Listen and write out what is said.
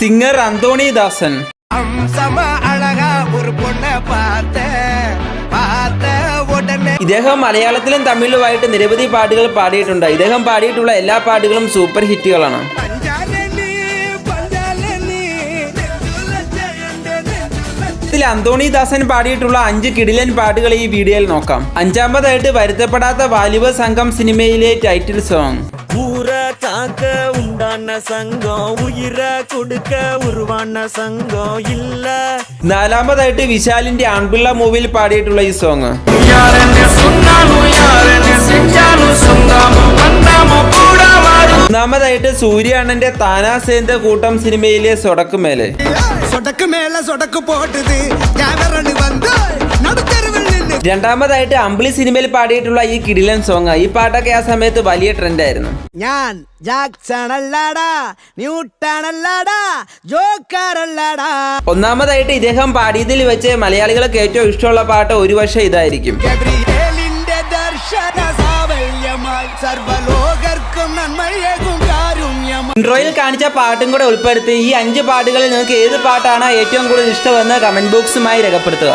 Singer Anthony ദാസൻ. ഇദ്ദേഹം മലയാളത്തിലും തമിഴിലുമായിട്ട് നിരവധി പാട്ടുകൾ പാടിയിട്ടുണ്ട്. ഇദ്ദേഹം പാടിയിട്ടുള്ള എല്ലാ പാട്ടുകളും സൂപ്പർ ഹിറ്റുകളാണ്. ഇതിൽ അന്തോണി ദാസൻ പാടിയിട്ടുള്ള 5 കിടിലൻ പാട്ടുകൾ ഈ വീഡിയോയിൽ നോക്കാം. 5-ാമതായിട്ട് വരുത്തപ്പെടാത്ത വാലിബ സംഘം സിനിമയിലെ ടൈറ്റിൽ സോങ്. നാലാമതായിട്ട് വിശാലിന്റെ ആൺപിള്ള മൂവിയിൽ പാടിയിട്ടുള്ള ഈ സോങ്. മൂന്നാമതായിട്ട് സൂര്യ അണ്ണന്റെ താനാ സേന്ത കൂട്ടം സിനിമയിലെ സൊടക്കുമേലെ. രണ്ടാമതായിട്ട് അമ്പിളി സിനിമയിൽ പാടിയിട്ടുള്ള ഈ കിടിലൻ സോങ്. ഈ പാട്ടൊക്കെ ആ സമയത്ത് വലിയ ട്രെൻഡായിരുന്നു. ഞാൻ ഒന്നാമതായിട്ട് ഇദ്ദേഹം പാടിയതിൽ വെച്ച് മലയാളികൾക്ക് ഏറ്റവും ഇഷ്ടമുള്ള പാട്ട് ഒരു പക്ഷേ ഇതായിരിക്കും. ഇൻട്രോയിൽ കാണിച്ച പാട്ടും കൂടെ ഉൾപ്പെടുത്തി ഈ 5 പാട്ടുകളിൽ നിങ്ങൾക്ക് ഏത് പാട്ടാണ് ഏറ്റവും കൂടുതൽ ഇഷ്ടമെന്ന് കമന്റ് ബോക്സുമായി രേഖപ്പെടുത്തുക.